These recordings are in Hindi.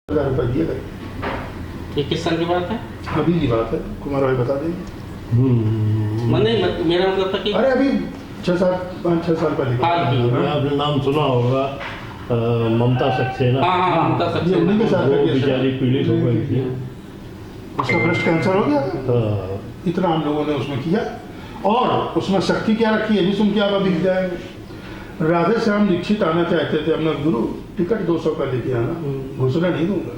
हजार रुपये दिए गए। ये किस साल की बात है? अभी की बात है, कुमार भाई बता देंगे। मेरा मतलब था कि अरे अभी 5-6 साल पहले की हाँ, बात है। आपने नाम सुना होगा ममता सक्सेना। हाँ ममता ये सक्सेना। उन्हीं के साथ वो का केस है। बेचारी पीड़ित हो गई थी। उसका ब्रेस्ट कैंसर हो गया था। हाँ, इतना हम लोगों ने उसमें किया और उसमें शक्ति क्या रखी है भी सुन के आप अभी जाएंगे। राधे श्याम दीक्षित आना चाहते थे अपना गुरु, टिकट 200 का लेके आना, घुसना नहीं दूंगा।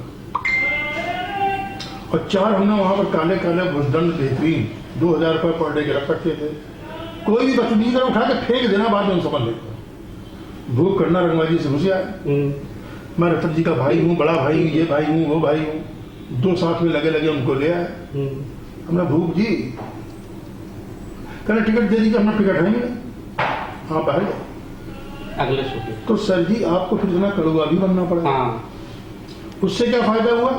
और 4 हमने वहां पर काले काले घुसदंड बेहतरीन 2000 रुपये पर डे गिरफ्त रखे थे। कोई भी बदतमीज उठा के फेंक देना, बाद में समझ लेता। भूख करना रंगबाजी से घुस आए। मैं रतन जी का भाई हूँ, बड़ा भाई हूँ, ये भाई हूँ, वो भाई हूँ, 2 साथ में लगे लगे उनको ले आए। हमने भूख जी कहना टिकट दे दीजिए, हमने टिकट है नहीं, हाँ बाहर जाओ। अगले सूबे। तो सर जी आपको फिर इतना कड़वा भी बनना पड़ा। हाँ उससे क्या फायदा हुआ?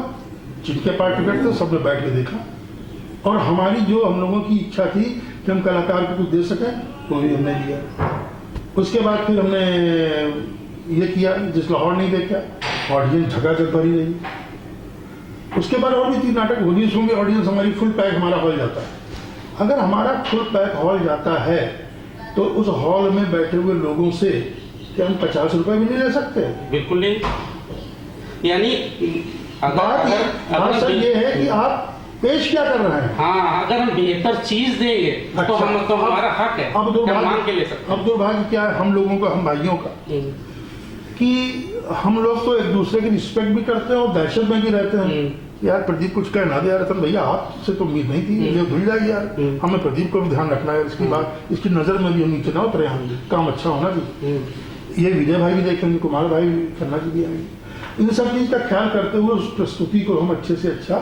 जिनके पास टिकट थे सबने बैठ के देखा और हमारी जो हम लोगों की इच्छा थी कि हम कलाकार को कुछ दे सकें वो भी हमने दिया। उसके बाद फिर हमने ये किया, जिस लाहौर नहीं देखा, ऑडियंस झकाझक भरी रही। उसके बाद और भी 3 नाटक ऑडियंस होंगे, ऑडियंस हमारी फुल पैक, हमारा हॉल जाता है। अगर हमारा फुल पैक हॉल जाता है तो उस हॉल में बैठे हुए लोगों से क्या हम 50 रुपए भी नहीं ले सकते? बिल्कुल नहीं। यानी बात सर ये है कि आप पेश क्या कर रहे हैं। हाँ, अगर हम बेहतर चीज देंगे तो हम तो हमारा हक है, अब हम मांग के ले सकते अब दुर्भाग्य क्या है हम लोगों का, हम भाइयों का, कि हम लोग तो एक दूसरे की रिस्पेक्ट भी करते हैं और दहशत में भी रहते हैं। यार प्रदीप कुछ कहना दे यार, रतन भैया आपसे तो उम्मीद नहीं थी, ये भूल जाएगी यार, हमें प्रदीप को भी ध्यान रखना है, इसकी बात, इसकी नजर में भी हम नीचे ना उतरे, हम काम अच्छा होना भी। ये विजय भाई भी देखेंगे, कुमार भाई भी करना भी आएंगे। इन सब चीज का ख्याल करते हुए उस प्रस्तुति को हम अच्छे से अच्छा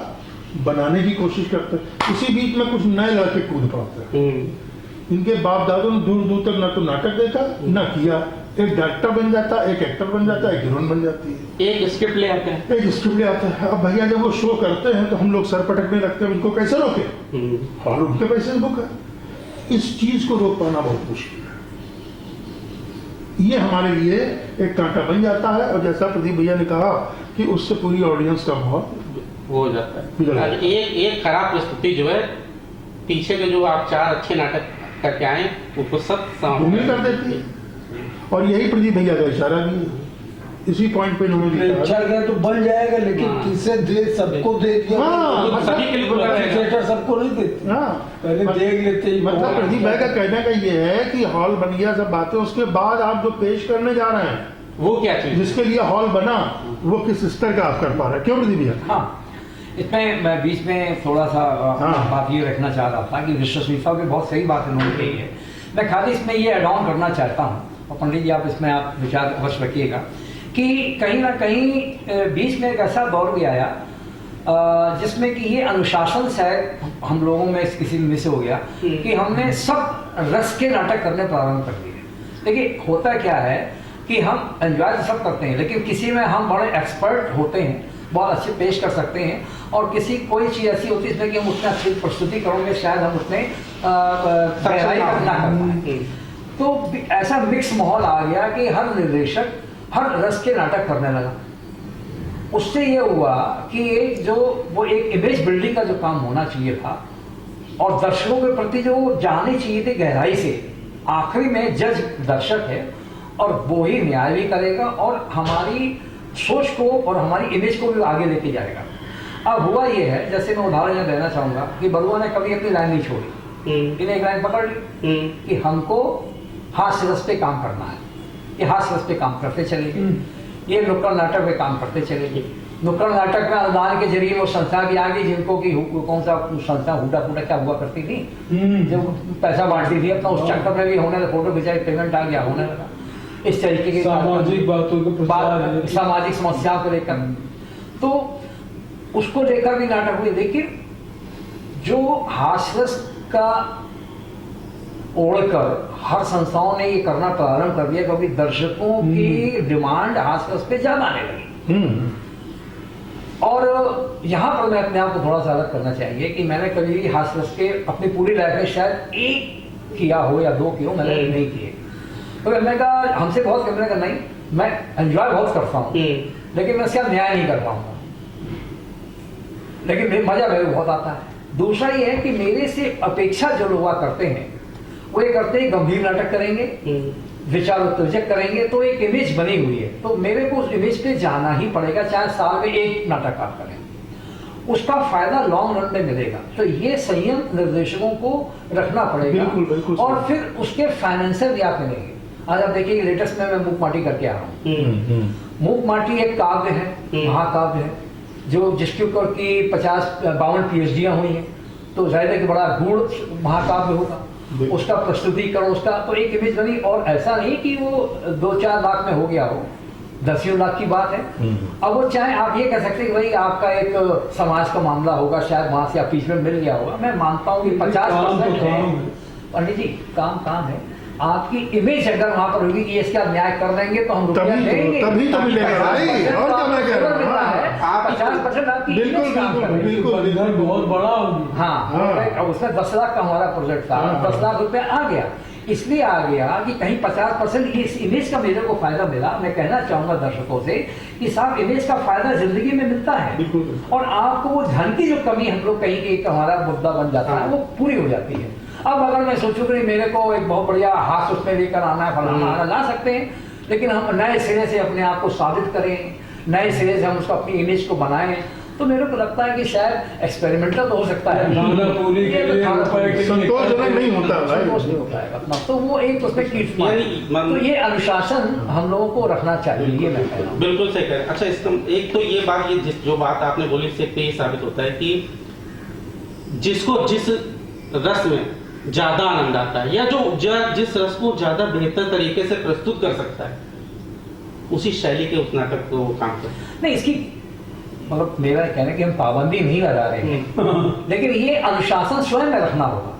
बनाने की कोशिश करते हैं। इसी बीच में कुछ नए लड़के कूद पड़ते हैं। इनके बाप दादों ने दूर दूर तक ना तो नाटक देखा ना किया। एक डायरेक्टर बन जाता है, एक एक्टर बन जाता है, एक हीरोइन बन जाती है, एक स्क्रिप्ट ले आते हैं, एक स्क्रिप्ट ले आता है। अब भैया जब वो शो करते हैं तो हम लोग सर पटकने लगते हैं, इनको कैसे रोके? और उनके पैसे से बुक है। इस चीज को रोक पाना बहुत मुश्किल है। ये हमारे लिए एक कांटा बन जाता है और जैसा प्रदीप भैया ने कहा कि उससे पूरी ऑडियंस का बहुत वो हो जाता है। एक खराब प्रस्तुति जो है, पीछे के जो आप 4 अच्छे नाटक करके आए उसको सब भूमि कर देती है। और यही प्रदीप भैया का इशारा भी है। इसी पॉइंट पे इन्होंने अच्छा गया तो बन जाएगा, लेकिन किसे दे, सबको दे दिया। हाँ, सभी के लिए बोला रहेगा। थिएटर सबको नहीं देते। हाँ, पहले देख लेते ही। मतलब प्रदीप भाई का कहने का ये है कि हॉल बन गया, सब बातें, उसके बाद आप जो पेश करने जा रहे हैं वो क्या चीज, जिसके लिए हॉल बना, वो किस स्तर का आप कर पा रहे हैं? क्यों प्रदीप भैया? हाँ, इसमें मैं बीच में थोड़ा सा बात ये रखना चाह रहा था कि विश्वसनीयता की बहुत सही बात इन्होंने कही है। मैं खाली इसमें ये एड ऑन करना चाहता हूँ, और पंडित जी आप इसमें आप विचार अवश्य रखिएगा कि कहीं ना कहीं बीच में एक ऐसा दौर भी आया जिसमें कि ये अनुशासन शायद हम लोगों में किसी में मिस हो गया कि हमने सब रस के नाटक करने प्रारंभ कर दिए। देखिए होता क्या है कि हम एंजॉय सब करते हैं, लेकिन किसी में हम बड़े एक्सपर्ट होते हैं, बहुत अच्छे पेश कर सकते हैं, और किसी कोई चीज़ ऐसी होती है इसमें कि हम उतना अच्छी प्रस्तुति करोगे शायद हम उतने गहराई तक ना कर पाए। तो ऐसा मिक्स माहौल आ गया कि हर निर्देशक हर रस के नाटक करने लगा। उससे ये हुआ कि जो वो एक इमेज बिल्डिंग का जो काम होना चाहिए था और दर्शकों के प्रति जो जाने चाहिए थे गहराई से, आखिरी में जज दर्शक है और वो ही न्याय भी करेगा और हमारी सोच को और हमारी इमेज को भी आगे लेके जाएगा। अब हुआ ये है, जैसे मैं उदाहरण देना चाहूंगा कि बरुआ ने कभी अपनी लाइन नहीं छोड़ी, इन्हें एक लाइन पकड़ ली कि हमको हास्य रस पे काम करना है, ये हास्य रस पे काम करते चलेंगे, ये नुक्कड़ नाटक पे काम करते चलेंगे। नुक्कड़ नाटक में अनुदान के जरिए वो संस्था भी आ गई जिनको कि कौन सा संस्था हुडा फूडा क्या हुआ करती थी, जब पैसा बांटती थी अपना, उस चक्कर में भी होने लगा, फोटो खिंचाई पेमेंट आ गया, होने लगा। इस तरीके के सामाजिक बातों को, सामाजिक समस्याओं को लेकर, तो उसको लेकर भी नाटक हुए। लेकिन जो हास्यरस का ओढ़कर हर संस्थाओं ने ये करना प्रारंभ कर दिया क्योंकि दर्शकों की डिमांड हास्यरस पे ज्यादा आने लगी। और यहाँ पर मैं अपने आप को थोड़ा सा अलग करना चाहिए कि मैंने कभी भी हास्यरस के अपनी पूरी लाइफ में शायद 1 किया हो या 2 किया हो, मैंने नहीं किए। तो मैंने कहा हमसे बहुत करने का नहीं, मैं एंजॉय बहुत करता हूँ लेकिन मैं इसका न्याय नहीं कर पाऊंगा। लेकिन मजा मेरे को बहुत आता है। दूसरा ये है कि मेरे से अपेक्षा जो लोग करते हैं वो ये करते हैं गंभीर नाटक करेंगे, विचारोत्तेजक करेंगे, तो एक इमेज बनी हुई है, तो मेरे को उस इमेज पे जाना ही पड़ेगा, चाहे साल में एक नाटक आप करें, उसका फायदा लॉन्ग रन में मिलेगा। तो ये संयम निर्देशकों को रखना पड़ेगा। बिल्कुल, बिल्कुल और फिर उसके फाइनेंशियल भी आप मिलेंगे। आज आप देखिए लेटेस्ट में मैं मूक माटी करके आ रहा हूँ। मूक माटी एक काव्य है, महाकाव्य है, जो जिसके ऊपर की 52 PhDयां हुई हैं, तो जाहिर है कि बड़ा गूढ़ महाकाव्य होगा। उसका प्रस्तुतिकरण, उसका तो एक इमेज बनी, और ऐसा नहीं कि वो 2-4 लाख में हो गया हो, 10 लाख की बात है। अब वो चाहे आप ये कह सकते हैं कि भाई आपका एक समाज का मामला होगा, शायद वहां से आप बीच में मिल गया होगा। मैं मानता हूँ कि 50% है पंडित जी, काम है। आपकी इमेज अगर वहां पर होगी कि इसका न्याय कर देंगे तो हम रुपया देंगे, तभी तो मिलेगा भाई। और क्या मैं कह रहा हूँ, आप 50% आपकी बिल्कुल बिल्कुल बहुत बड़ा होगी। हाँ, उसमें 10 लाख का हमारा प्रोजेक्ट था, 10 लाख रुपया आ गया। इसलिए आ गया कि कहीं 50% इस इमेज का मेरे को फायदा मिला। मैं कहना चाहूंगा दर्शकों से कि साहब इमेज का फायदा जिंदगी में मिलता है, और आपको वो धन की जो कमी हम लोग कहीं एक हमारा मुद्दा बन जाता है, वो पूरी हो जाती है। अब अगर मैं सोचूं कि मेरे को एक बहुत बढ़िया हाथ उसमें लेकर आना है, फलाना आना, ला सकते हैं, लेकिन हम नए सिरे से अपने आप को साबित करें, नए सिरे से हम उसको अपनी इमेज को बनाएं, तो मेरे को लगता है कि शायद एक्सपेरिमेंटल तो हो सकता है, संतोषजनक नहीं होता है अपना, तो वो एक उसमें तो ये अनुशासन हम लोगों को रखना चाहिए, ये मैं कह रहा हूँ। बिल्कुल सही कह रहे हैं। अच्छा, इसका एक तो ये बात, ये जो बात आपने बोली, इससे ये साबित होता है कि जिसको जिस रस में ज्यादा आनंद आता है, या जो जिस रस को ज्यादा बेहतर तरीके से प्रस्तुत कर सकता है, उसी शैली के उस नाटक को काम करता है। नहीं, इसकी मतलब मेरा कहना है कि हम पाबंदी नहीं लगा रहे हैं, लेकिन ये अनुशासन स्वयं में रखना होगा।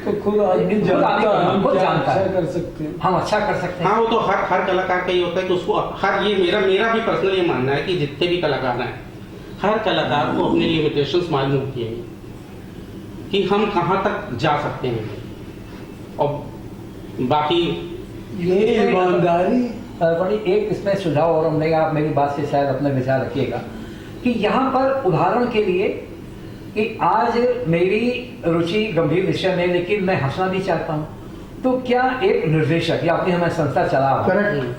तो खुद आदमी जानता है, कर सकते हैं, हम अच्छा कर सकते हैं। हाँ, वो तो हर कलाकार का ये होता है कि उसको ये मेरा भी पर्सनल ये मानना है कि जितने भी कलाकार हैं, हर कलाकार को अपने लिमिटेशंस मालूम होती है कि हम कहाँ तक जा सकते हैं, और बाकी ये ईमानदारी। बड़ी एक इसमें सुझाव और हम देंगे, आप मेरी बात से शायद अपने विचार रखिएगा कि यहाँ पर उदाहरण के लिए कि आज मेरी रुचि गंभीर विषय में, लेकिन मैं हंसना भी चाहता हूँ, तो क्या एक निर्देशक या अपनी हमें संस्था चला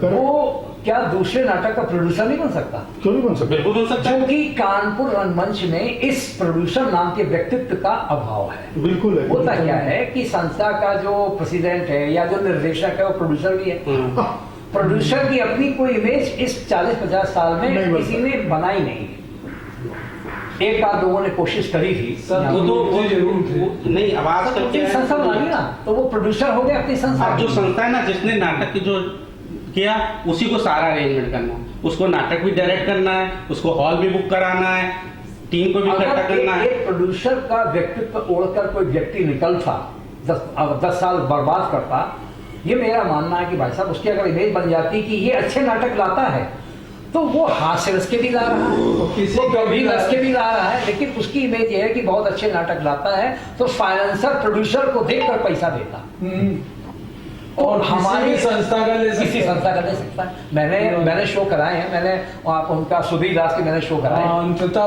वो क्या दूसरे नाटक का प्रोड्यूसर नहीं बन सकता? क्यों नहीं बन सकता? बिल्कुल बन सकता है। क्योंकि कानपुर रंगमंच में इस प्रोड्यूसर नाम के व्यक्तित्व का अभाव है। बिल्कुल है। होता क्या है कि संस्था का जो प्रेसिडेंट है या जो निर्देशक है वो प्रोड्यूसर भी है। प्रोड्यूसर की अपनी कोई इमेज इस 40-50 साल में किसी ने बनाई नहीं। एक आध लोगों ने कोशिश करी थी, नहीं, आवाज करके संस्था बनाई ना, तो वो प्रोड्यूसर हो गया अपनी संस्था। जो संस्था है ना, जिसने नाटक की जो किया, उसी को सारा अरेंजमेंट करना है, उसको नाटक भी डायरेक्ट करना है, उसको हॉल भी बुक कराना है, टीम को भी इकट्ठा करना है। एक प्रोड्यूसर का व्यक्तित्व ओढ़कर कोई व्यक्ति निकलता 10 साल बर्बाद करता, ये मेरा मानना है कि भाई साहब उसकी अगर इमेज बन जाती कि ये अच्छे नाटक लाता है, तो वो हास्य रस के भी ला रहा है, वो गंभीर रस के भी ला रहा है, लेकिन उसकी इमेज ये है कि बहुत अच्छे नाटक लाता है, तो फाइनेंसर प्रोड्यूसर को देखकर पैसा देता। और हमारी संस्था का ले सकता है। मैंने शो कराए हैं, मैंने आप उनका सुधीर दास के मैंने शो कराए,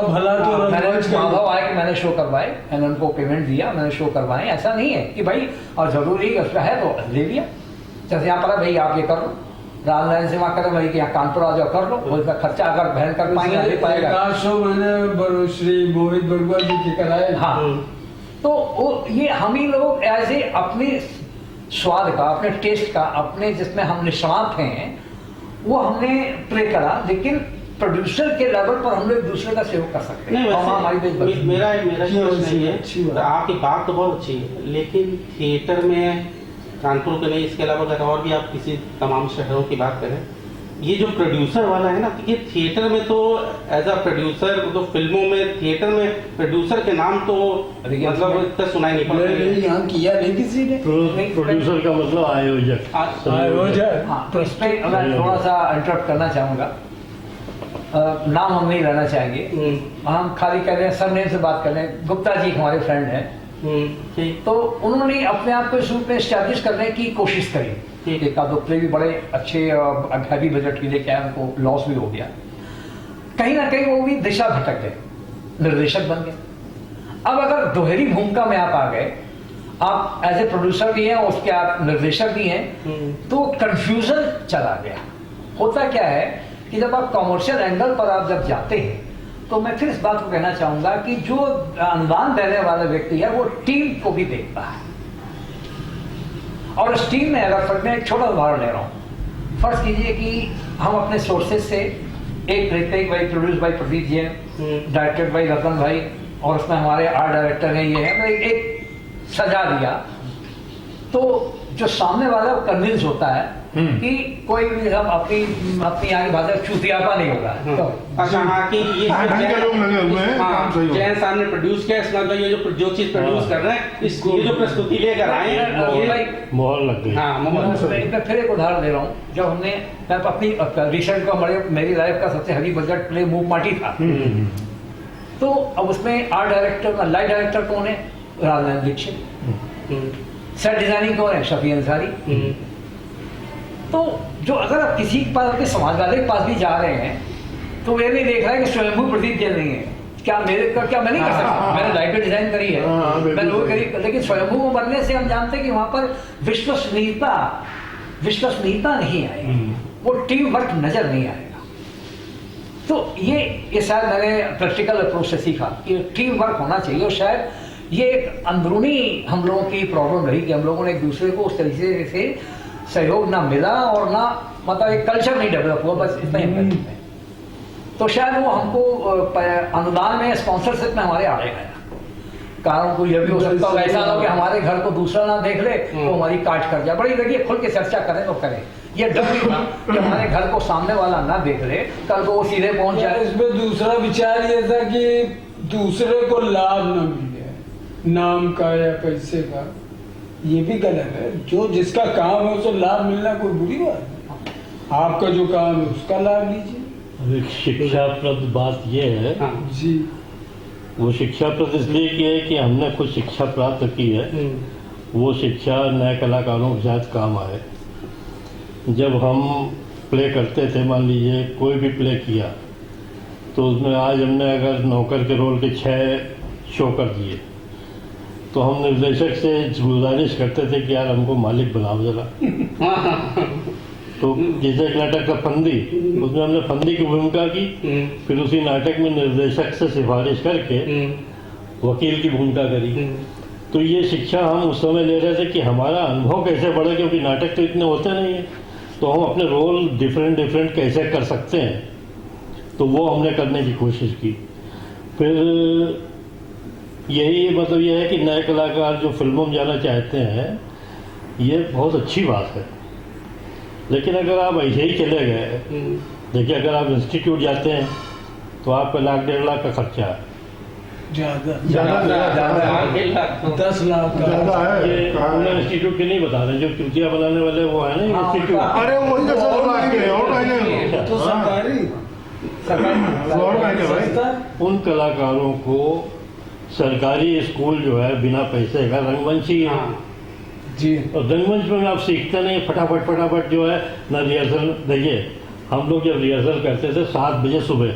भला तो मैंने माधव आए कि मैंने शो करवाए, मैंने उनको पेमेंट दिया, मैंने शो करवाए। ऐसा नहीं है कि भाई और जरूरी है तो ले लिया, जैसे यहाँ पर भाई आप ये कर लो, राजनारायण सेवा करें भाई कि यहाँ कानपुर आ जाओ कर लो, उसका खर्चा अगर बहन कर पाएंगे दे पाएगा। शो मैंने श्री मोहित बरुआ जी के कराए। हाँ, तो ये हम ही लोग ऐसे अपनी स्वाद का, अपने टेस्ट का, अपने जिसमें हम निष्णात हैं वो हमने प्ले करा, लेकिन प्रोड्यूसर के लेवल पर हम लोग एक दूसरे का सहयोग कर सकते हैं। मेरा प्रश्न ये है, आपकी बात तो बहुत अच्छी है, लेकिन थिएटर में कानपुर के नहीं, इसके अलावा अगर और भी आप किसी तमाम शहरों की बात करें, ये जो प्रोड्यूसर वाला है ना, ये थिएटर में तो एज अ प्रोड्यूसर, तो फिल्मों में थिएटर में प्रोड्यूसर के नाम तो मतलब इतना सुनाई नहीं पड़ता। यहाँ किया नहीं किसी ने। प्रोड्यूसर का मतलब आयोजक। हाँ, तो इसमें मैं थोड़ा सा इंटरप्ट करना चाहूंगा, नाम हम नहीं लेना चाहेंगे, हम खाली कह रहे हैं सरनेम से बात कर रहे हैं। गुप्ता जी हमारे फ्रेंड हैं, तो उन्होंने अपने आप को इस रूप में एस्टैब्लिश करने की कोशिश करी। एक आध प्ले भी बड़े अच्छे हैवी बजट के लिए क्या उनको लॉस भी हो गया, कहीं ना कहीं वो भी दिशा भटक गए, निर्देशक बन गए। अब अगर दोहरी भूमिका में आप आ गए, आप एज ए प्रोड्यूसर भी हैं, उसके आप निर्देशक भी हैं, तो कंफ्यूजन चला गया। होता क्या है कि जब आप कॉमर्शियल एंगल पर आप जब जाते हैं, तो मैं फिर इस बात को कहना चाहूंगा कि जो अनुदान देने वाला व्यक्ति है वो टीम को भी देखता है। और उस टीम में अगर मैं एक छोटा उदाहरण ले रहा हूं, फर्ज कीजिए कि हम अपने सोर्सेज से एक ऋतिक भाई, प्रोड्यूस बाई प्रदीप जी हैं, डायरेक्टेड बाई रतन भाई, और उसमें हमारे आर्ट डायरेक्टर हैं, ये है, मैं एक सजा दिया, तो जो सामने वाला वो कन्विंस होता है कि कोई भी हम अपनी आगे भाषा चूतियापा नहीं होगा। अच्छा, हाँ कि ये लोग लगे हुए हैं, काम सही हो। जैन साहब ने प्रोड्यूस किया, इसमें ये जो चीज प्रोड्यूस कर रहे हैं, इस ये जो प्रस्तुति लेकर आए ये मोहर लग गई। हाँ, मैं फिर एक उदाहरण दे रहा हूँ। जब हमने, मैं अपनी रिसेंट का मेरी लाइफ का सबसे हैवी बजट प्ले मूव माटी था, तो अब उसमें आर्ट डायरेक्टर, लाइट डायरेक्टर कौन है? राजनाथ दीक्षित। सेट डिजाइनिंग कौन है? शफी अंसारी। तो जो अगर आप किसी के पास, अपने समाजवादी के पास भी जा रहे हैं, तो वे नहीं देख रहा है कि स्वयंभू प्रदीप जल नहीं है, क्या मैं नहीं कर सकता, मैंने लाइट डिजाइन करी है, मैं लोग करी, लेकिन स्वयंभू को बनने से हम जानते हैं कि वहां पर विश्वसनीयता नहीं आएगी, वो टीम वर्क नजर नहीं आएगा। तो ये शायद मैंने प्रैक्टिकल अप्रोच से सीखा कि टीम वर्क होना चाहिए। और शायद ये एक अंदरूनी हम लोगों की प्रॉब्लम रही कि हम लोगों ने एक दूसरे को उस तरीके से सहयोग ना मिला, और ना मतलब एक कल्चर नहीं डेवलप हुआ, बस इतना ही है। तो शायद वो हमको अनुदान में, स्पॉन्सरशिप में हमारे आड़े गया। कारण को यह भी हो सकता है ऐसा हो कि हमारे घर को दूसरा ना देख ले तो हमारी काट कर जाए। बड़ी देखिए, खुल के चर्चा करें तो करें। ये डर भी था कि हमारे घर को सामने वाला ना देख ले, कल को वो सीधे पहुंच जाए। इसमें दूसरा विचार ये था कि दूसरे को लाभ न मिले, नाम का या पैसे का, ये भी गलत है। जो जिसका काम है उसे लाभ मिलना कोई बुरी बात है। आपका जो काम है उसका लाभ लीजिए। एक शिक्षाप्रद बात यह है, जी, वो शिक्षाप्रद इसलिए की है कि हमने कुछ शिक्षा प्राप्त की है, वो शिक्षा नए कलाकारों के साथ काम आए। जब हम प्ले करते थे, मान लीजिए कोई भी प्ले किया, तो उसमें आज हमने अगर नौकर के रोल के 6 शो कर दिए, तो हम निर्देशक से गुजारिश करते थे कि यार हमको मालिक बनाओ जरा। तो जैसे एक नाटक था फंदी, उसमें हमने फंदी की भूमिका की, फिर उसी नाटक में निर्देशक से सिफारिश करके वकील की भूमिका करी। तो ये शिक्षा हम उस समय ले रहे थे कि हमारा अनुभव कैसे बढ़े, क्योंकि नाटक तो इतने होते नहीं है, तो हम अपने रोल डिफरेंट कैसे कर सकते हैं, तो वो हमने करने की कोशिश की। फिर यही मतलब ये है कि नए कलाकार जो फिल्मों में जाना चाहते हैं, ये बहुत अच्छी बात है। लेकिन अगर आप ऐसे ही चले गए, देखिए अगर आप इंस्टीट्यूट जाते हैं तो आपका 1,00,000-1,50,000 का खर्चा है, ज्यादा 10 लाख का ज्यादा है। ये पूरा इंस्टीट्यूट के नहीं बता रहे, जो चूतिया बनाने वाले वो है ना इंस्टीट्यूट। अरे वही तो सब लाके और कहेंगे तो सरकारी और कहेंगे भाई। उन कलाकारों को सरकारी स्कूल जो है बिना पैसे का रंगमंच ही है। जी, और रंगमंच में आप सीखते नहीं, फटाफट जो है ना रिहर्सल। देखिए हम लोग जब रिहर्सल करते थे 7 बजे सुबह,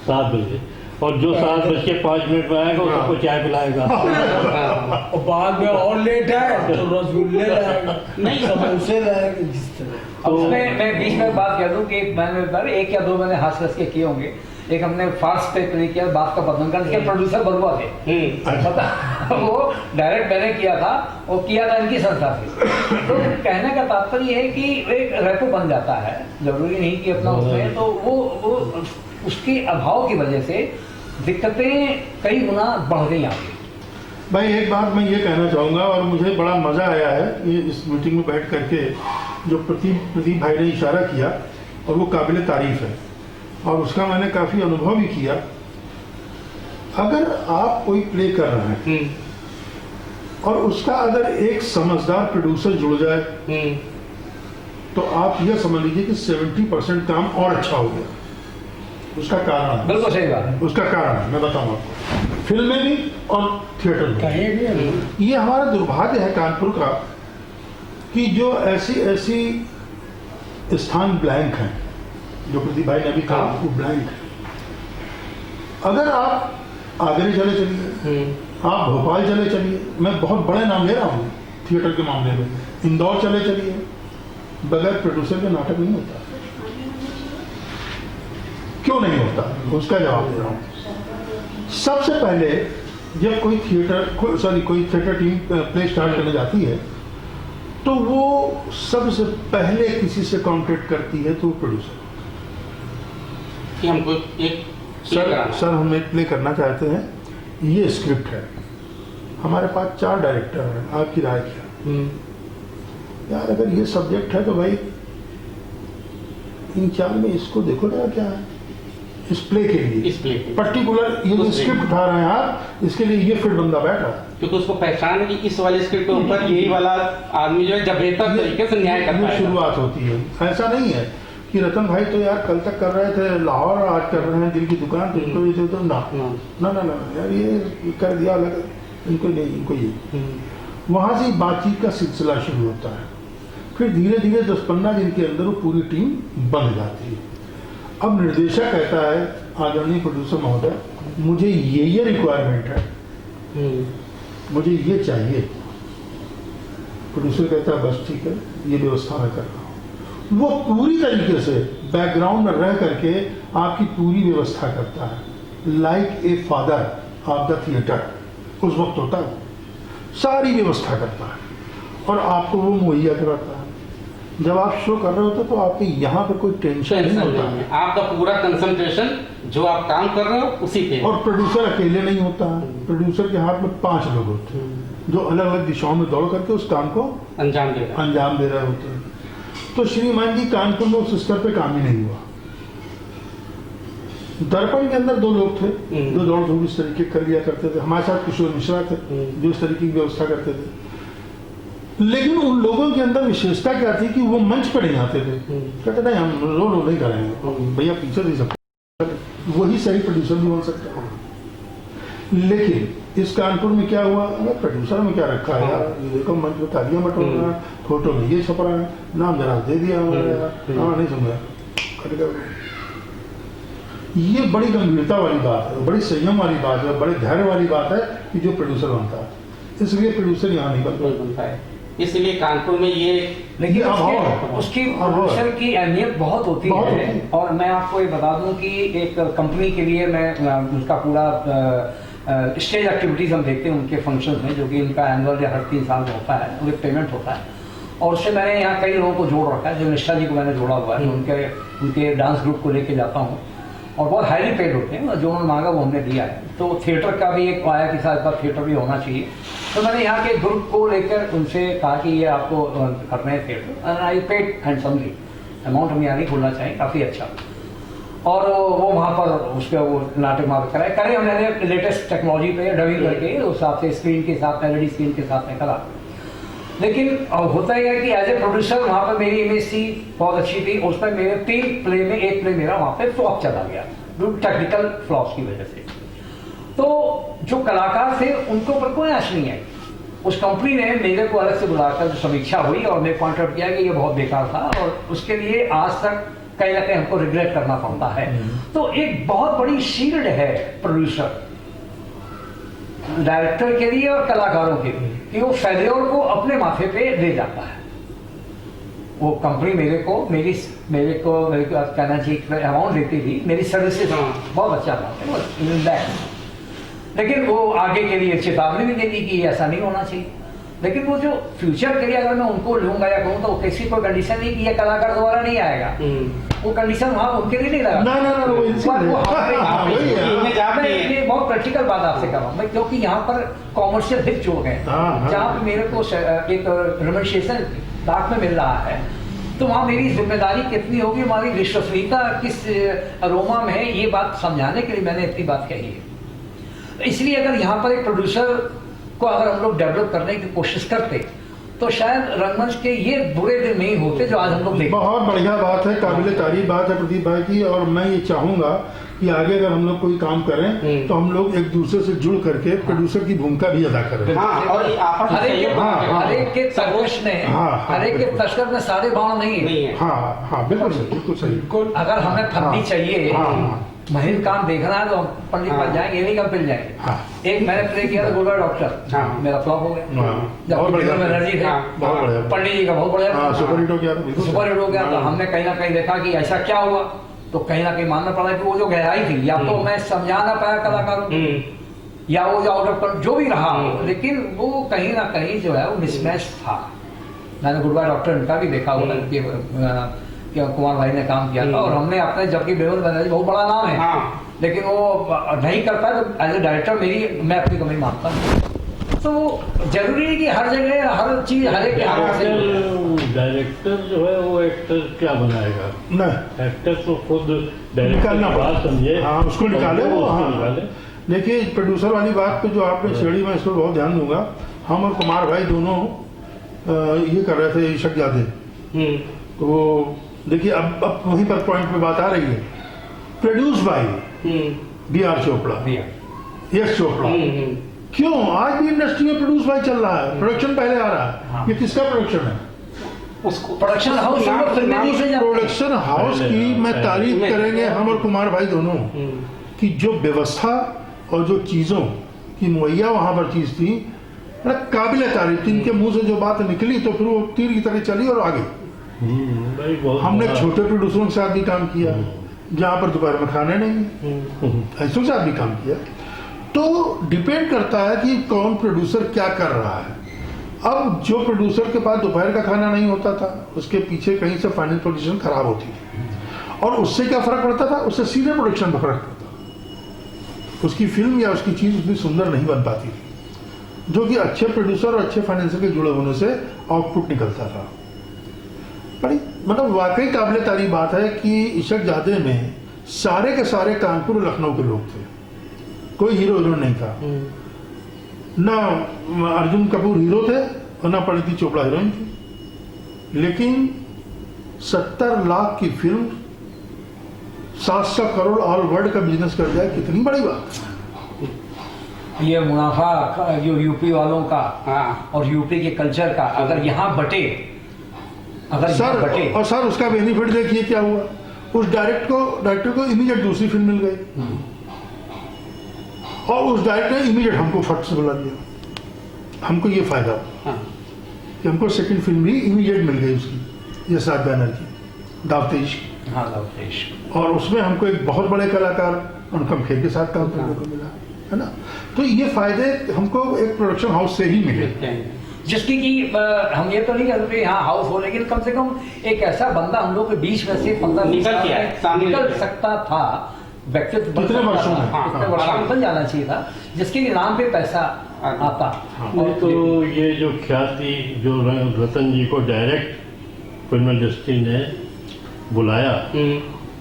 7 बजे, और जो 7:05 में आएगा वो सबको चाय पिलाएगा। और बाद में और लेट है तो रसगुल्ले लाएगा, नहीं समोसे लाएगा, जिस तरह। अब मैं बीच में बात कह दूं कि मैंने 1 या 2 मैंने हाथ रस के किए होंगे। एक हमने फास्ट पे प्ले किया, बात का बदन कर, इसके प्रोड्यूसर बरुआ थे, पता वो डायरेक्ट मैंने किया था, वो किया था इनकी संस्था से। तो कहने का तात्पर्य है कि एक रेपो बन जाता है, जरूरी नहीं कि अपना उसमें, तो वो उसके अभाव की वजह से दिक्कतें कई गुना बढ़ गई आगे। भाई एक बात मैं ये कहना चाहूँगा, और मुझे बड़ा मज़ा आया है ये इस मीटिंग में बैठ करके, जो प्रदीप भाई ने इशारा किया, और वो काबिल तारीफ है, और उसका मैंने काफ़ी अनुभव भी किया। अगर आप कोई प्ले कर रहे हैं और उसका अगर एक समझदार प्रोड्यूसर जुड़ जाए, तो आप यह समझ लीजिए कि 70% काम और अच्छा हो गया। उसका कारण है, बिल्कुल सही बात है, उसका कारण है, मैं बताऊंगा आपको, फिल्म में भी और थिएटर में कहीं भी। ये हमारा दुर्भाग्य है कानपुर का कि जो ऐसी स्थान ब्लैंक हैं, जो प्रदीप भाई ने अभी कहा वो ब्लैंक है। अगर आप आगरे चले चलिए, आप भोपाल चले चलिए, मैं बहुत बड़े नाम ले रहा हूँ थिएटर के मामले में, इंदौर चले चलिए, बगैर प्रोड्यूसर के नाटक नहीं होता। क्यों नहीं होता, उसका जवाब दे रहा हूँ। सबसे पहले जब कोई थिएटर टीम प्ले स्टार्ट करने जाती है तो वो सबसे पहले किसी से कॉन्टेक्ट करती है, तो प्रोड्यूसर कि हमको एक सर हम एक प्ले करना चाहते हैं, ये स्क्रिप्ट है, हमारे पास 4 डायरेक्टर हैं, आपकी राय क्या? यार अगर ये सब्जेक्ट है तो भाई इन 4 में इसको देखो ना क्या है इस प्ले के लिए, पर्टिकुलर ये जो स्क्रिप्ट उठा रहे हैं आप, इसके लिए ये फिट बंदा बैठा है, क्योंकि उसको पहचान है कि इस वाले स्क्रिप्ट के ऊपर यही वाला आदमी जो है जब बेहतर तरीके से न्याय करता है। शुरुआत होती है। ऐसा नहीं है कि रतन भाई तो यार कल तक कर रहे थे लाहौर, आज कर रहे हैं दिल की दुकान, तो इनको ये तो ना यार ये कर दिया अलग, इनको नहीं, इनको ये। वहां से बातचीत का सिलसिला शुरू होता है, फिर धीरे धीरे 10-15 दिन के अंदर वो पूरी टीम बन जाती है। अब निर्देशक कहता है आदरणीय प्रोड्यूसर महोदय मुझे ये रिक्वायरमेंट है, मुझे ये चाहिए। प्रोड्यूसर कहता है बस ठीक है, ये व्यवस्था मैं कर रहा हूँ। वो पूरी तरीके से बैकग्राउंड में रह करके आपकी पूरी व्यवस्था करता है, like a father of the theatre उस वक्त होता है, सारी व्यवस्था करता है और आपको वो मुहैया कराता है। जब आप शो कर रहे होते तो आपके यहाँ पर कोई टेंशन नहीं होता है, आपका पूरा कंसंट्रेशन जो आप काम कर रहे हो उसी पे। और प्रोड्यूसर अकेले नहीं होता है, प्रोड्यूसर के हाथ में 5 लोग होते हैं जो अलग अलग दिशाओं में दौड़ करके उस काम को अंजाम दे रहे होते हैं। तो श्रीमान जी कानपुर में उस स्तर पे काम ही नहीं हुआ। दर्पण के अंदर 2 लोग थे जो दौड़ धूप इस तरीके कर लिया करते थे, हमारे साथ किशोर मिश्रा थे जो इस तरीके की व्यवस्था करते थे। लेकिन उन लोगों के अंदर विशेषता क्या थी कि वो मंच पर नहीं आते थे, कहते नहीं हम रोल नहीं करेंगे, भैया पीछे दे सकते, वही सही प्रोड्यूसर भी बन सकता है। लेकिन इस कानपुर में क्या हुआ, अगर प्रोड्यूसर में क्या रखा है यार, ये देखो मंच में तालियां बटोर रहा है, फोटो में ये छप रहा है, नाम जरा दे दिया हाँ नहीं समझा। ये बड़ी गंभीरता वाली बात है, बड़ी संयम वाली बात है, बड़े धैर्य वाली बात है कि जो प्रोड्यूसर बनता है, इसलिए प्रोड्यूसर यहाँ नहीं बनता है। इसलिए कानपुर में ये लेकिन उसकी प्रोड्यूसर की अहमियत बहुत होती है। और मैं आपको ये बता दूं कि एक कंपनी के लिए मैं उसका पूरा स्टेज एक्टिविटीज हम देखते हैं उनके फंक्शन में, जो कि इनका एनुअल या हर 3 साल में होता है, उनके पेमेंट होता है। और उससे मैंने यहाँ कई लोगों को जोड़ रखा है, जो निष्ठा जी को मैंने जोड़ा हुआ है, उनके डांस ग्रुप को लेके जाता हूँ और बहुत हाईली पेड होते हैं, जो उन्होंने मांगा वो हमने दिया है। तो थिएटर का भी एक आया कि साथ साथ थिएटर भी होना चाहिए, तो मैंने यहाँ के ग्रुप को लेकर उनसे कहा कि ये आपको करना है theatre, and I paid handsomely, amount हम यहाँ नहीं खोलना चाहिए, काफ़ी अच्छा। और वो वहाँ पर उसका वो नाटक वहाँ करे हमने लेटेस्ट टेक्नोलॉजी पे डबिंग करके उस हिसाब से स्क्रीन के साथ LED स्क्रीन के साथ में करा। लेकिन होता ही है कि एज ए प्रोड्यूसर वहाँ पर मेरी इमेज थी बहुत अच्छी थी, उस पर मेरे 3 प्ले में 1 प्ले मेरा वहाँ पे फ्लॉप चला गया टेक्निकल फ्लॉप्स की वजह से। तो जो कलाकार थे उनको पर कोई आश नहीं आई। उस कंपनी ने मेरे को अलग से बुलाकर जो समीक्षा हुई और मैं पॉइंट आउट किया कि ये बहुत बेकार था और उसके लिए आज तक कहीं ना कहीं हमको रिग्रेट करना पड़ता है। तो एक बहुत बड़ी शील्ड है प्रोड्यूसर डायरेक्टर के लिए और कलाकारों के लिए कि वो फेल्योर को अपने माथे पे ले जाता है। वो कंपनी मेरे को कहना चाहिए अमाउंट देती थी, मेरी सर्विसेज बहुत अच्छा था, लेकिन वो आगे के लिए चेतावनी भी देती कि ऐसा नहीं होना चाहिए। लेकिन वो जो फ्यूचर के लिए अगर मैं उनको लूंगा या कहूँ तो किसी कोई कंडीशन नहीं कि ये कलाकार दोबारा नहीं आएगा, वो कंडीशन वहां उनके लिए नहीं लगा। ये बहुत प्रैक्टिकल बात आपसे कर रहा हूँ मैं, क्योंकि यहाँ पर कॉमर्शियल हित जुड़ गए, जहाँ पे मेरे को एक रेमुनरेशन दाख में मिल रहा है, तो वहाँ मेरी जिम्मेदारी कितनी होगी, हमारी विश्वसनीयता किस अरोमा में है, ये बात समझाने के लिए मैंने इतनी बात कही है। इसलिए अगर यहाँ पर एक प्रोड्यूसर को अगर हम लोग डेवलप करने की कोशिश करते तो शायद रंगमंच के ये बुरे दिन नहीं होते जो आज हम लोग देखते। बहुत बढ़िया बात है, काबिले तारीफ बात है प्रदीप भाई की, और मैं ये चाहूंगा कि आगे अगर हम लोग कोई काम करें तो हम लोग एक दूसरे से जुड़ करके प्रोड्यूसर की भूमिका भी अदा करें। हर एक के तस्कर में सारे बाण नहीं है। हाँ बिल्कुल सही, बिल्कुल सही। अगर हमें फंदी चाहिए महीन काम देखना है तो हम पंडित पास जाएंगे, ये नहीं कम मिल जाएंगे। हाँ। एक मैंने प्ले किया था गुड़गांव डॉक्टर, हाँ। मेरा फ्लॉप हो गया। हाँ, जब बहुत बढ़िया। में एनर्जी थे, हाँ, बहुत बढ़िया। पंडित जी का बहुत बढ़िया हाँ, सुपर हिट हो गया था, बिल्कुल। सुपर हिट हो गया। तो हाँ। हमने कहीं ना कहीं देखा कि ऐसा क्या हुआ, तो कहीं ना कहीं मानना पड़ा कि वो जो गहराई थी, या तो मैं समझा ना पाया कलाकारों को, या वो जो आउट ऑफ जो भी रहा हो, लेकिन वो कहीं ना कहीं जो है वो मिसमैच था। मैंने गुड़गांव डॉक्टर उनका भी देखा हुआ कि कुमार भाई ने काम किया था, और हमने अपने जबकि बेरोज बनर्जी बहुत बड़ा नाम है, हाँ। लेकिन वो नहीं कर पाया। तो एज ए डायरेक्टर मैं अपनी कमी मानता हूँ। तो वो जरूरी है कि हर जगह हर चीज हर एक के हाथ से डायरेक्टर जो है वो एक्टर क्या बनाएगा, नहीं, एक्टर तो खुद डायरेक्टर निकालना की बात समझे, हाँ, उसको निकाले वो, उसको हाँ। निकाले। देखिए प्रोड्यूसर वाली बात पे जो आपने छेड़ी, मैं इस पर बहुत ध्यान दूंगा। हम और कुमार भाई दोनों ये कर रहे थे इशक जादे, तो देखिए अब वहीं पर पॉइंट पे बात आ रही है। Produce by B.R. Chopra, Yash Chopra. क्यों आज भी इंडस्ट्री में प्रोड्यूस बाय चल रहा है, प्रोडक्शन पहले आ रहा है। हाँ। ये किसका प्रोडक्शन है? उसको प्रोडक्शन हाउस प्रोडक्शन हाउस की मैं तारीफ करेंगे हम और कुमार भाई दोनों, कि जो व्यवस्था और जो चीजों की मुहैया वहां पर चीज थी, बड़ा काबिल तारीफ थी। इनके मुंह से जो बात निकली तो फिर वो तीर की तरह चली और आगे। भाई बहुत हमने बड़ा- छोटे प्रोड्यूसरों के साथ भी काम किया, जहां पर दोपहर में खाने नहीं, ऐसों के साथ भी काम किया। तो डिपेंड करता है कि कौन प्रोड्यूसर क्या कर रहा है। अब जो प्रोड्यूसर के पास दोपहर का खाना नहीं होता था, उसके पीछे कहीं से फाइनेंस पोजीशन खराब होती थी, और उससे क्या फर्क पड़ता था? उससे सीधे प्रोडक्शन में फर्क पड़ता। उसकी फिल्म या उसकी चीज उतनी सुंदर नहीं बन पाती थी, जो कि अच्छे प्रोड्यूसर और अच्छे फाइनेंसर के जुड़े होने से आउटपुट निकलता था। बड़ी मतलब वाकई काबिल तारीफ बात है कि इशक जादे में सारे के सारे कानपुर और लखनऊ के लोग थे, कोई हीरो हीरोइन नहीं था। ना अर्जुन कपूर हीरो थे और ना परिणीति चोपड़ा हीरोइन थी, लेकिन 70 लाख की फिल्म 700 करोड़ ऑल वर्ल्ड का बिजनेस कर जाए, कितनी बड़ी बात है। ये मुनाफा जो यूपी वालों का हाँ। और यूपी के कल्चर का अगर यहाँ बटे, अगर यहाँ सर बटे, और सर उसका बेनिफिट देखिए क्या हुआ। उस डायरेक्टर को इमीडिएट दूसरी फिल्म मिल गई, और उस डायरेक्टर ने इमीडिएट हमको फट से बुला दिया। हमको ये फायदा हाँ। कि हमको सेकंड फिल्म भी इमीडिएट मिल गई उसकी, यशराज बैनर्जी, दावतेश, हाँ लवतेश, और उसमें हमको एक बहुत बड़े कलाकार अनुपम खेर के साथ काम करने को मिला, है ना। तो ये फायदे हमको एक प्रोडक्शन हाउस से ही मिले। जिसकी कि हम ये तो नहीं कहते यहाँ हाउस हो, लेकिन कम से कम एक ऐसा बंदा हम लोग के बीच में से 15-20 निकल साल के आए, में सामने निकल निकल। सकता था, व्यक्तित्व बन कितने सकता वर्षों था, में? हाँ, कितने हाँ, वर्षों में आराम बन जाना चाहिए था, जिसके नाम पे पैसा आता। और तो ये जो ख्याति जो रतन जी को डायरेक्ट फिल्म इंडस्ट्री ने बुलाया,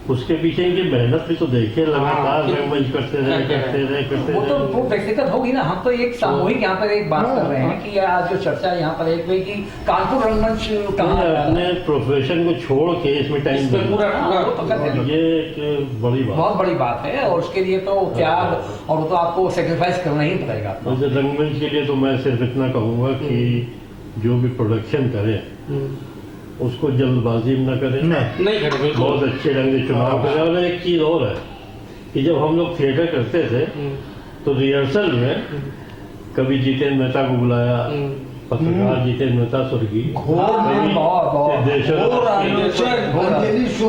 उसके पीछे इनकी मेहनत भी तो देखिए, लगातार रंगमंच करते रहे। वो तो वो व्यक्तिगत होगी ना। हम तो एक सामूहिक यहाँ पर एक बात कर रहे हैं कि आज जो चर्चा यहाँ पर एक हुई कि कानपुर रंगमंच कहाँ अपने प्रोफेशन को छोड़ के इसमें टाइम इसमें पूरा ये एक बड़ी बात, बहुत बड़ी बात है, और उसके लिए तो त्याग और वो तो आपको सेक्रीफाइस करना ही पड़ेगा। वैसे रंगमंच के लिए तो मैं सिर्फ इतना कहूँगा कि जो भी प्रोडक्शन करे उसको जल्दबाजी में न करें, नहीं करे, बिल्कुल। बहुत अच्छे ढंग से चुनाव करें। और एक चीज़ और है कि जब हम लोग थिएटर करते थे तो रिहर्सल में कभी जितेंद्र मेहता को बुलाया, पत्रकार जितेंद्र मेहता स्वर्गीय,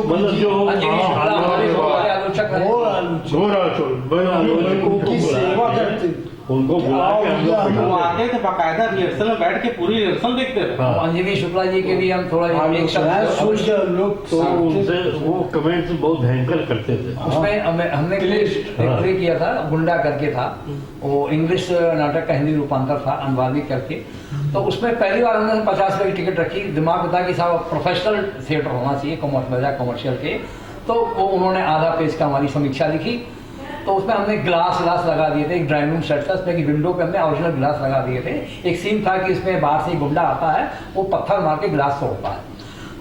मतलब जो उनको बुला के हम लोग वो बिठाते आते थे बाकायदा रिहर्सल में बैठ के पूरी रिहर्सल देखते थे। हाँ। अंजलि शुक्ला जी के भी हम थोड़ा एक शब्द तो उनसे वो कमेंट्स बहुत भयंकर करते थे। उसमें हमने प्ले किया था, गुंडा करके था, वो इंग्लिश नाटक का हिंदी रूपांतर था, अनुवादित करके। तो उसमें पहली बार हमने 50 रुपए की टिकट रखी, दिमाग बता कि साहब प्रोफेशनल थिएटर होना चाहिए, कमर्शियल के। तो वो उन्होंने आधा पेज का हमारी समीक्षा लिखी। तो उसमें हमने ग्लास लगा दिए थे, एक ड्राइंग रूम सेट था, उसमें की विंडो पे हमने ओरिजिनल ग्लास लगा दिए थे। एक सीन था कि इसमें बाहर से गुंडा आता है, वो पत्थर मार के ग्लास तोड़ता है,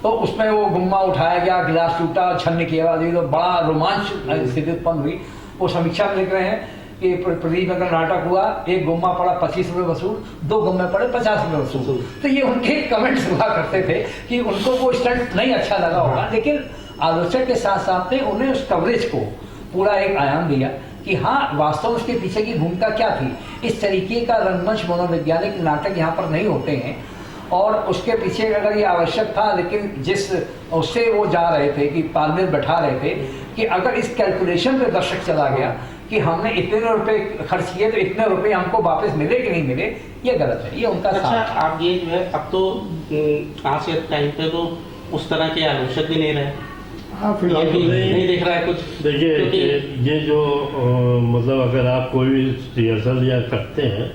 तो उसमें वो गुम्मा उठाया गया, गिलास टूटा, छन्न किया, तो बड़ा रोमांच स्थिति उत्पन्न हुई। वो समीक्षा में लिख रहे हैं कि प्रदीप नगर नाटक हुआ, एक गुम्मा पड़ा 25 रुपये वसूल, 2 गुम्मे पड़े 50 रुपये वसूल। तो ये उनके कमेंट्स हुआ करते थे कि उनको वो स्टंट नहीं अच्छा लगा होगा, लेकिन आलोचक के साथ साथ में उन्हें उस कवरेज को पूरा एक आयाम दिया कि हाँ वास्तव में उसके पीछे की भूमिका क्या थी। इस तरीके का रंगमंच मनोवैज्ञानिक नाटक यहाँ पर नहीं होते हैं, और उसके पीछे अगर ये आवश्यक था, लेकिन जिस उससे वो जा रहे थे कि तालमेल बैठा रहे थे कि अगर इस कैलकुलेशन पे दर्शक चला गया कि हमने इतने रुपए खर्च किए तो इतने रुपए हमको वापस मिले कि नहीं मिले, ये गलत है, ये उनका अच्छा, साथ है। आप ये जो है अब तो आज के टाइम पे तो उस तरह के आलोचक भी नहीं रहे, हाँ ये फिलहाल भी तो नहीं दिख रहा है कुछ। देखिए क्योंकि ये जो मतलब अगर आप कोई भी रिहर्सल या करते हैं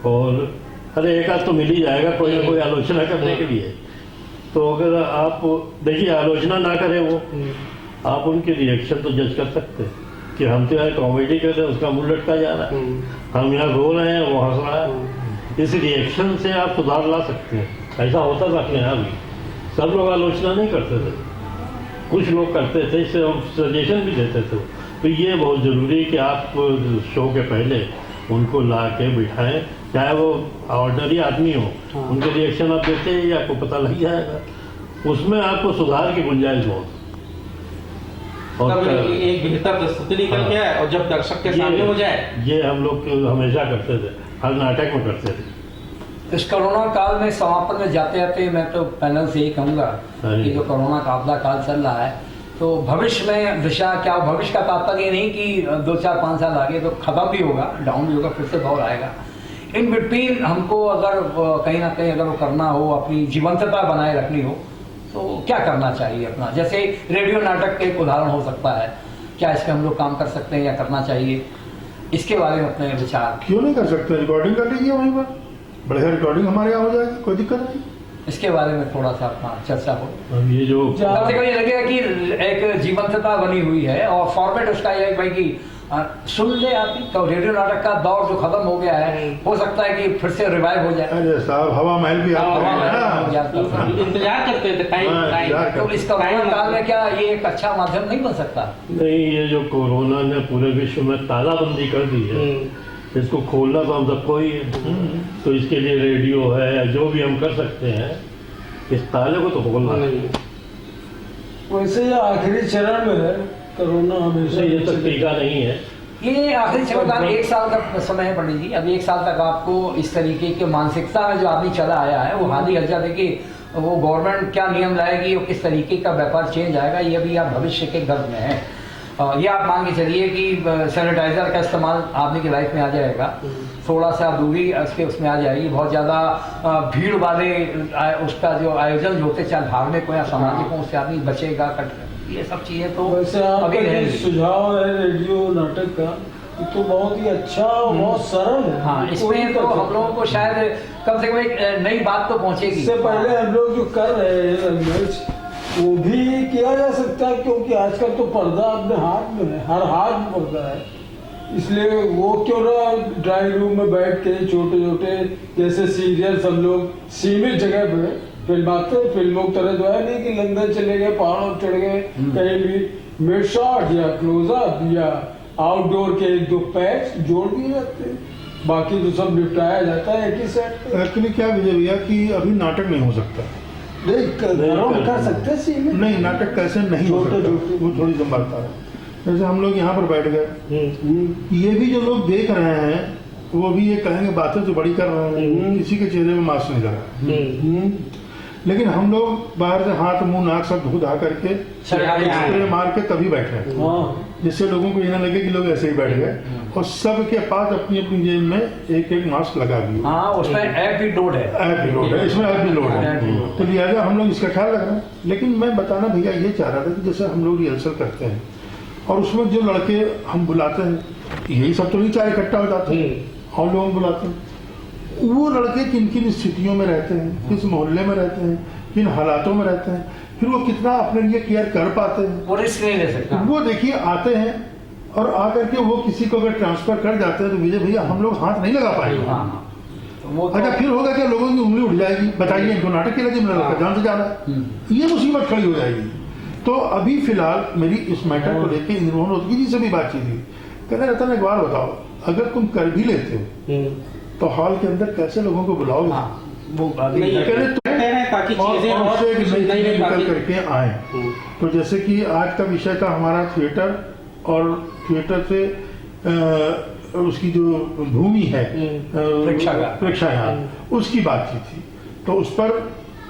और अरे एक आध तो मिल ही जाएगा कोई ना कोई आलोचना करने के लिए, तो अगर आप देखिए आलोचना ना करें वो, आप उनके रिएक्शन तो जज कर सकते हैं कि हम तो यार कॉमेडी कर रहे हैं, उसका मुंह लटका जा रहा है, हम यहाँ रो रहे हैं वो हंस रहा है। इस रिएक्शन से आप सुधार ला सकते हैं। ऐसा होता था अपने यहाँ भी, सब लोग आलोचना नहीं करते थे, कुछ लोग करते थे, इससे हम सजेशन भी देते थे। तो ये बहुत ज़रूरी है कि आप शो के पहले उनको ला के बिठाएं, चाहे वो ऑर्डनरी आदमी हो, उनके रिएक्शन आप देते हैं आपको पता लग जाएगा, उसमें आपको सुधार की गुंजाइश बहुत। तब एक बेहतर प्रस्तुति निकल के आए और जब दर्शक के सामने हो जाए, ये हम लोग हमेशा करते थे, हर नाटक में करते थे। इस कोरोना काल में समापन में जाते जाते मैं तो पैनल से ही कहूँगा कि जो कोरोना का आपदा काल चल रहा है, तो भविष्य में दिशा क्या, भविष्य का तात्पर्य नहीं कि 2 4 5 साल आगे तो खत्म भी होगा, डाउन भी होगा, फिर से दौर आएगा। इन बिटवीन हमको अगर कहीं ना कहीं अगर वो करना हो, अपनी जीवंतता बनाए रखनी हो, तो क्या करना चाहिए अपना? जैसे रेडियो नाटक का एक उदाहरण हो सकता है, क्या इस पर हम लोग काम कर सकते हैं या करना चाहिए, इसके बारे में अपने विचार। क्यों नहीं कर सकते? रिकॉर्डिंग कर लीजिए वहीं पर, बढ़िया रिकॉर्डिंग हमारे यहाँ हो जाएगी, कोई दिक्कत नहीं। इसके बारे में थोड़ा सा अपना चर्चा हो। अब ये जो कम से कम ये लगेगा कि एक जीवंतता बनी हुई है, और फॉर्मेट उसका ये है भाई कि सुन ले आती तो रेडियो नाटक का दौर जो खत्म हो गया है, हो सकता है कि फिर से रिवाइव हो जाए। अरे साहब हवा महल भी आप इंतजार करते थे टाइम। तो इस कोरोना काल में क्या ये एक अच्छा माध्यम नहीं बन सकता? नहीं, ये जो कोरोना ने पूरे विश्व में तालाबंदी कर दी है, इसको खोलना तो हम सबको ही है। तो इसके लिए रेडियो है, जो भी हम कर सकते हैं, इस ताले को तो खोलना है। वैसे ये आखिरी चरण में है, कोरोना हमेशा ये तो टीका नहीं है, ये आखिरी चरण का 1 साल का समय है पंडित जी। अब 1 साल तक आपको इस तरीके की मानसिकता में जो आदमी चला आया है, वो हाल ही हल जाए कि वो गवर्नमेंट क्या नियम लाएगी, वो किस तरीके का व्यापार चेंज आएगा, ये भी आप भविष्य के गर्भ में है। ये आप मान के चलिए कि सैनिटाइजर का इस्तेमाल आदमी की लाइफ में आ जाएगा, थोड़ा सा दूरी उसमें आ जाएगी, बहुत ज़्यादा भीड़ वाले उसका जो आयोजन जो होते चाहे धार्मिक हो या सामाजिक हो, उससे आदमी बचेगा, ये सब चीज़ें तो वैसे आपका जो सुझाव है रेडियो नाटक का, ये तो बहुत ही अच्छा और बहुत सरल है। हाँ, इसमें तो हम लोगों को शायद कम से कम एक नई बात तो पहुँचेगी। इससे पहले हम लोग जो कर रहे हैं वो भी किया जा सकता है, क्योंकि आजकल तो पर्दा अपने हाथ में है, हर हाथ में पर्दा है, इसलिए वो क्यों ना ड्राइंग रूम में बैठ के छोटे छोटे जैसे सीरियल्स हम लोग सीमित जगह पे फिल्माते हैं। फिल्मों की तरह जो है नहीं कि लंदन चले गए, पहाड़ों चढ़ गए, कहीं भी मिड शॉट या क्लोजअप या आउटडोर के 1-2 पैच जोड़ दिए जाते हैं, बाकी तो सब निपटाया जाता है एक ही सेट। एक्चुअली क्या विजय भैया कि अभी नाटक नहीं हो सकता। नहीं कर सकते सीमित नहीं, नाटक कैसे नहीं हो सकता, वो थोड़ी संभालता है। जैसे हम लोग यहाँ पर बैठ गए, ये भी जो लोग देख रहे हैं वो भी ये कहेंगे बातें तो बड़ी कर रहे हैं, किसी के चेहरे में मास्क नहीं लगा, लेकिन हम लोग बाहर से हाथ मुंह नाक सब धो धा करके स्प्रे मार के तभी बैठे हैं, जिससे लोगों को ये ना लगे कि लोग ऐसे ही बैठ गए, और सबके पास अपनी अपनी जेब में एक मास्क लगा दिया। हाँ, उसमें ऐप भी लोड है, इसमें ऐप भी लोड है, तो लिहाजा हम लोग इसका ख्याल रख रहे हैं। लेकिन मैं बताना भैया ये चाह रहा था कि जैसे हम लोग रिहर्सल करते हैं और उसमें जो लड़के हम बुलाते हैं, यही सब तो नहीं चाहे इकट्ठा हो जाते हैं, हम लोग बुलाते हैं, वो लड़के किन किन स्थितियों में रहते हैं, किस मोहल्ले में रहते हैं, किन हालातों में रहते हैं, फिर वो कितना अपने लिए केयर कर पाते हैं, वो रिस्क नहीं ले सकता। वो देखिए आते हैं और आकर के वो किसी को अगर ट्रांसफर कर जाते हैं तो विजय भैया हम लोग हाथ नहीं लगा पाएंगे। वो अच्छा, फिर होगा क्या, लोगों की उंगली उठ जाएगी, बताइए इनको नाटक के लगे, मेरा लड़का जान से जाना है, ये मुसीबत खड़ी हो जाएगी। तो अभी फिलहाल मेरी इस मैटर को लेकर इंद्रमोहन रोहतगी जी से भी बातचीत हुई, कहने रतन एक बार बताओ, अगर तुम कर भी लेते हो तो हॉल के अंदर कैसे लोगों को बुलाओगे? वो ताकि चीजें और से एक नई चीजें निकल करके आए। तो जैसे कि आज का विषय था हमारा थिएटर और थिएटर से उसकी जो भूमि है प्रेक्षागार उसकी बातचीत थी। तो उस पर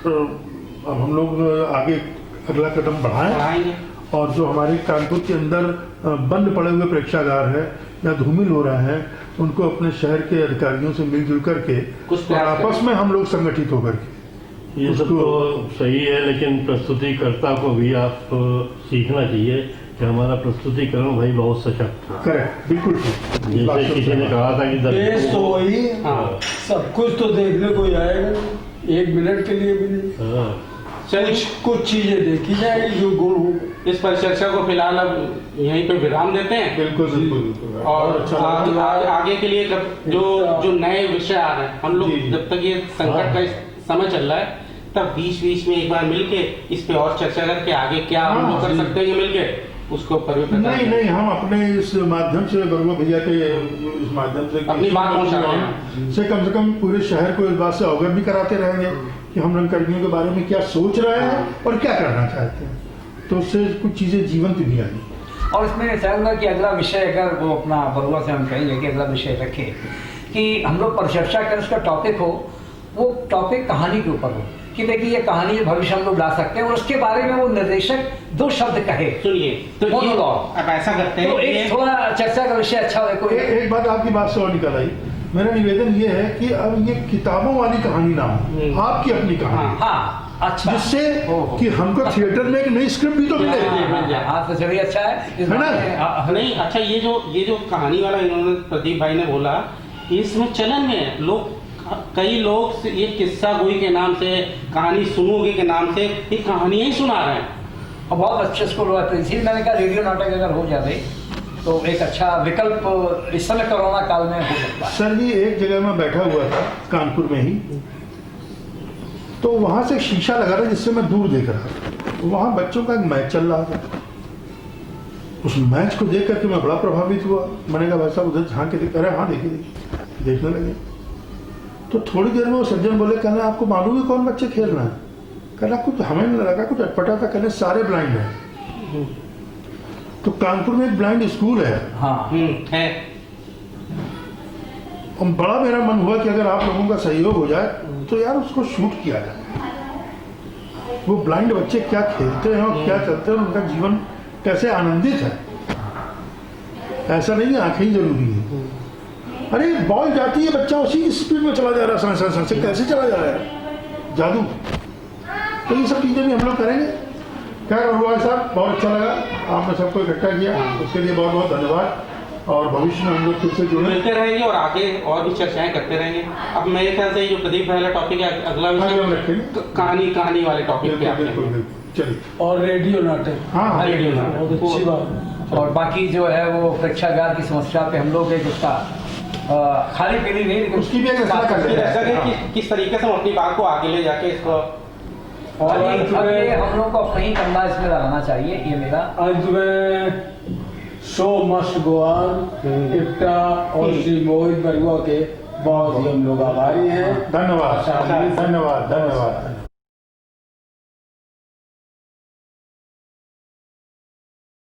अब हम लोग आगे अगला कदम बढ़ाएं और जो हमारे कानपुर के अंदर बंद पड़े हुए प्रेक्षागार है या धूमिल हो रहे हैं उनको अपने शहर के अधिकारियों से मिलजुल करके और आपस में हम लोग संगठित होकर के ये सब तो सही है, लेकिन प्रस्तुतिकर्ता को भी आप सीखना चाहिए कि हमारा प्रस्तुतिकरण भाई बहुत सशक्त है। करेक्ट, बिल्कुल। जैसे किसी ने कहा था कि देश तो वही सब कुछ तो देखने को ही आएगा, 1 मिनट के लिए भी नहीं। कुछ चीजें देखी जाएगी जो गुण हो। इस पर चर्चा को फिलहाल अब यहीं पे विराम देते हैं। बिल्कुल। और आगे के लिए जो नए विषय आ रहे हैं हम लोग जब तक ये संकट का समय चल रहा है तब बीच में एक बार मिलके इस पे और चर्चा करके आगे क्या हम लोग कर सकते हैं मिलके उसको पर नहीं हम अपने इस माध्यम से गौरव भैया के इस माध्यम से अपनी बात पहुंचाते हैं से कम पूरे शहर को इस बात से अवगत भी कराते रहेंगे कि हम रंगकर्मियों के बारे में क्या सोच रहे हैं और क्या करना चाहते हैं, तो उससे कुछ चीजें जीवंत भी आएंगी। और इसमें चाहूंगा कि अगला विषय अगर वो अपना बरुआ से हम कहेंगे कि अगला विषय रखें कि हम लोग परिचर्चा करें, उसका टॉपिक हो, वो टॉपिक कहानी के ऊपर हो कि देखिए ये कहानी भविष्य हम लोग ला सकते हैं और उसके बारे में वो निर्देशक 2 शब्द कहे। सुनिए तो अब ऐसा करते हैं तो एक थोड़ा चर्चा का विषय अच्छा हो। एक बात आपकी बात से और निकल आई, मेरा निवेदन ये है कि अब ये किताबों वाली कहानी ना हो, आपकी अपनी कहानी। हाँ, अच्छा, जिससे कि हमको थिएटर में एक नई स्क्रिप्ट भी तो मिले। हाँ तो चलिए अच्छा है ना? नहीं अच्छा, ये जो कहानी वाला इन्होंने प्रदीप भाई ने बोला इसमें चलन में लोग कई लोग ये किस्सा गोई के नाम से कहानी सुनोगे के नाम से ये कहानियां ही सुना रहे हैं और बहुत अच्छे स्कूल हुआ। तो इसीलिए मैंने कहा रेडियो नाटक अगर हो जाए तो एक अच्छा विकल्प इस समय कोरोना काल में हो सकता है। सर जी एक जगह में बैठा हुआ था कानपुर में ही, तो वहां से शीशा लगा था जिससे मैं दूर देख रहा था, वहां बच्चों का एक मैच चल रहा था। उस मैच को देख करके मैं बड़ा प्रभावित हुआ। मैंने कहा भाई साहब उधर झांक के देख, अरे हाँ देखिए देखने लगे। तो थोड़ी देर में वो सज्जन बोले, कहना आपको मालूम है कौन बच्चे खेल रहे हैं? कहना कुछ हमें नहीं लगा, कुछ अटपटा था, कहने सारे ब्लाइंड हैं। तो कानपुर में एक ब्लाइंड स्कूल है। हाँ है। और बड़ा मेरा मन हुआ कि अगर आप लोगों का सहयोग हो जाए तो यार उसको शूट किया जाए। वो ब्लाइंड बच्चे क्या खेलते हैं और क्या चलते हैं, उनका जीवन कैसे आनंदित है। ऐसा नहीं है आंखें ही जरूरी है। अरे बॉल जाती है, बच्चा उसी स्पीड में चला जा रहा है, से कैसे चला जा रहा है, जादू। तो ये सब चीजें भी हम लोग करेंगे। क्या हुआ साहब, बहुत अच्छा लगा आपने सबको इकट्ठा किया, उसके लिए बहुत बहुत धन्यवाद। और भविष्य में हम लोग फिर से जुड़े मिलते रहेंगे और आगे और भी चर्चाएं करते रहेंगे। अब मेरे ख्याल से जो प्रदीप वाला टॉपिक है अगला विषय कहानी वाले टॉपिक पे बिल्कुल चलिए। और रेडियो नाटक, हाँ रेडियो बहुत अच्छी बात। और बाकी जो है वो प्रेक्षागार की समस्या पे हम लोग एक उसका खाली पीली नहीं, लेकिन उसकी भी एक रचना कर फिर ऐसा रहे हैं। कि किस तरीके से हम अपनी बात को आगे ले जाके इसको और ये हम लोग को अपना ही कंधा इसमें लगाना चाहिए। ये मेरा अंत में शो मस्ट गो ऑन। इफ्ता और श्री मोहित बरुआ के बहुत ही हम लोग आभारी हैं। धन्यवाद धन्यवाद धन्यवाद।